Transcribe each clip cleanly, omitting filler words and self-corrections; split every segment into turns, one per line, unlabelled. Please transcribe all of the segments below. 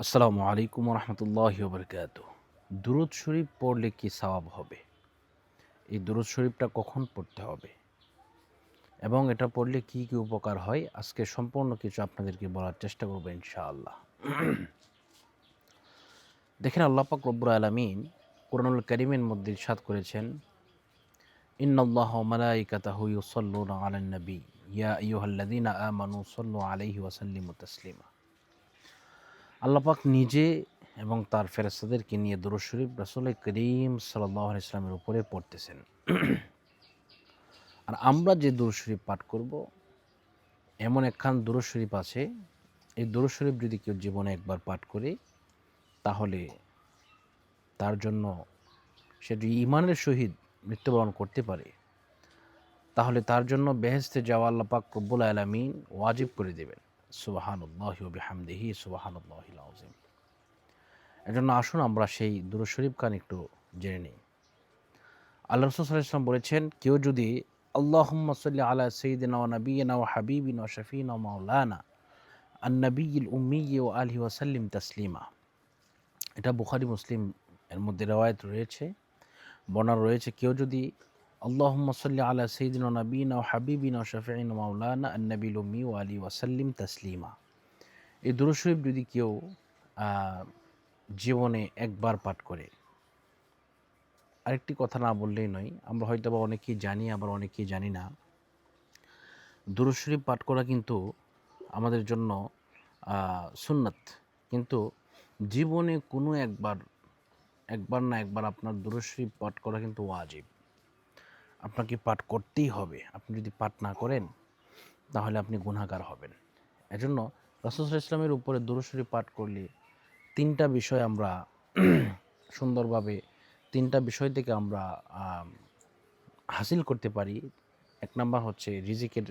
আসসালামু আলাইকুম রহমতুল্লাহি ওবরকাতুহ। দুরূদ শরীফ পড়লে কি সওয়াব হবে? এই দুরূদ শরীফটা কখন পড়তে হবে এবং এটা পড়লে কি কি উপকার হয়, আজকে সম্পূর্ণ কিছু আপনাদেরকে বলার চেষ্টা করব ইনশাআল্লাহ। দেখেন, আল্লাহ পাক রব্বুল আলামিন কুরআনুল কারীমের মধ্যে ইরশাদ করেছেন, ইন্নাল্লাহা ওয়া মালাইকাতাহু ইউসাল্লুনা আলান নবী ইয়া আইয়ুহাল্লাযীনা আমানু সাল্লু আলাইহি ওয়া সাল্লিমু তাসলিমা। আল্লাহ পাক নিজে এবং তার ফেরেশতাদেরকে নিয়ে দুরূদ শরীফ রাসূল করিম সাল্লাল্লাহু আলাইহি ওয়াসাল্লামের উপরে পড়তেছেন। আর আমরা যে দুরূদ শরীফ পাঠ করব, এমন একখান দুরূদ শরীফ আছে, এই দুরূদ শরীফ যদি কেউ জীবনে একবার পাঠ করে, তাহলে তার জন্য, সে যদি ঈমানের সহিত মৃত্যুবরণ করতে পারে, তাহলে তার জন্য বেহেশতে যাওয়া আল্লাহ পাক রব্বুল আলামিন ওয়াজিব করে দেবেন। সুবহানাল্লাহি ওয়া বিহামদিহি সুবহানাল্লাহিল আযীম। এজন্য আসুন আমরা সেই দুরূদ শরীফ খান একটু জেনে নিই। আল্লাহ রাসূল সাল্লাল্লাহু আলাইহি ওয়াসাল্লাম বলেছেন, কেউ যদি আল্লাহুম্মা সাল্লি আলা সাইয়্যিদিনা ওয়া নাবিয়িনা ওয়া হাবিবিনা ওয়া শাফিঈনা ওয়া মাওলানা আন-নাবিয়্যিল উম্মিয়্যি ওয়া আলিহি ওয়া সাল্লিম তাসলিমা। এটা বুখারী মুসলিম এর মধ্যে রওয়ায়াত রয়েছে, বর্ণনা রয়েছে, কেউ যদি আল্লাহুম্মা সাল্লি আলা সাইয়্যিদিনা ওয়া নাবিয়িনা ওয়া হাবিবিনা ওয়া শাফিঈনা ওয়া মাওলানা আন-নাবিয়্যিল উম্মিয়্যি ওয়া আলিহি ওয়া সাল্লিম তাসলিমা, এই দুরূদ শরীফ যদি কেউ জীবনে একবার পাঠ করে, আরেকটি কথা না বললেই নয়, আমরা হয়তোবা অনেকেই জানি আবার অনেকেই জানি না, দুরূদ শরীফ পাঠ করা কিন্তু আমাদের জন্য সুন্নাত। কিন্তু জীবনে কোনো একবার না একবার আপনার দুরূদ শরীফ পাঠ করা কিন্তু ওয়াজিব। আপনাকে পাঠ করতেই হবে। আপনি যদি পাঠ না করেন, তাহলে আপনি গুনাহগার হবেন। এজন্য রাসূল সাল্লাল্লাহু আলাইহি ওয়াসাল্লামের উপরে দুরূদ শরীফ পাঠ করলে ৩টা বিষয় আমরা সুন্দরভাবে, ৩টা বিষয় থেকে আমরা হাসিল করতে পারি। ১ নাম্বার হচ্ছে রিজিকের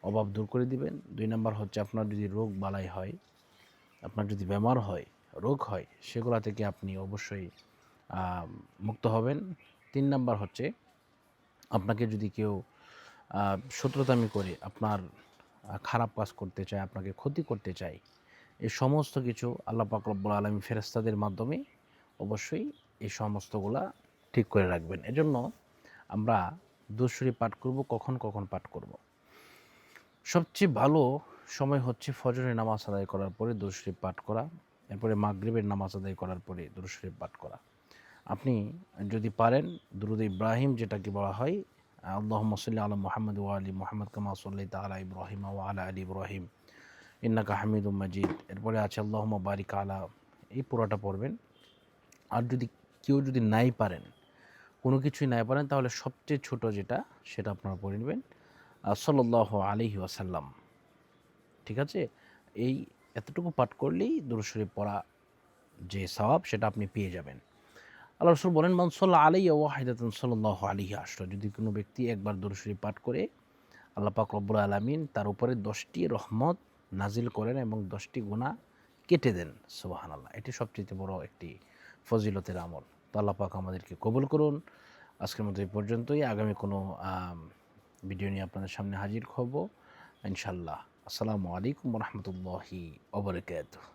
অভাব দূর করে দিবেন। ২ নাম্বার হচ্ছে আপনার যদি রোগ বালাই হয়, আপনার যদি বেমার হয়, রোগ হয়, সেগুলা থেকে আপনি অবশ্যই মুক্ত হবেন। ৩ নাম্বার হচ্ছে আপনাকে যদি কেউ শত্রুতামি করে আপনার খারাপ কাজ করতে চায়, আপনাকে ক্ষতি করতে চায়, এই সমস্ত কিছু আল্লাহ পাক রব্বুল আলামিন ফেরেশতাদের মাধ্যমে অবশ্যই এই সমস্তগুলা ঠিক করে রাখবেন। এজন্য আমরা দুরূদ শরীফ পাঠ করব, কখন পাঠ করব? সবচেয়ে ভালো সময় হচ্ছে ফজরের নামাজ আদায় করার পরে দুরূদ শরীফ পাঠ করা, এরপরে মাগরিবের নামাজ আদায় করার পরে দুরূদ শরীফ পাঠ করা। আপনি যদি পারেন দুরূদ ইব্রাহিম, যেটাকে বলা হয় আল্লাহুম্মা সাল্লি আলা মুহাম্মাদ ওয়া আলি মুহাম্মাদ কামা সাল্লাইতা আলা ইব্রাহিম ওয়া আলা আলি ইব্রাহিম ইন্নাকা হামিদুম মাজিদ, এরপরে আছে আল্লাহুম্মা বারিক আলা, এই পুরোটা পড়বেন। আর যদি কেউ যদি নাই পারেন, কোনো কিছুই নাই পারেন, তাহলে সবচেয়ে ছোট যেটা, সেটা আপনারা পড়ে নেবেন, সাল্লাল্লাহু আলাইহি ওয়াসাল্লাম। ঠিক আছে? এই এতটুকু পাঠ করলেই দুরূদ শরীফ পড়া যে সওয়াব, সেটা আপনি পেয়ে যাবেন। আল্লাহ রাসূল বলেন, মান সাল্লা আলাইয়া ওয়াহিদাতান সাল্লাল্লাহু আলাইহি আশরা, যদি কোনো ব্যক্তি একবার দুরূদ শরীফ পাঠ করে, আল্লাহ পাক রব্বুল আলামিন তার উপরে 10টি রহমত নাজিল করেন এবং 10টি গুনাহ কেটে দেন। সুবহানাল্লাহ। এটি সবচেয়ে বড় একটি ফজিলতের আমল। তো আল্লাহ পাক আমাদেরকে কবুল করুন। আজকের মতো এই পর্যন্তই। আগামী কোনো ভিডিও নিয়ে আপনাদের সামনে হাজির হব ইনশাআল্লাহ। আসসালামু আলাইকুম ওয়া রাহমাতুল্লাহি ওয়া বারাকাতুহু।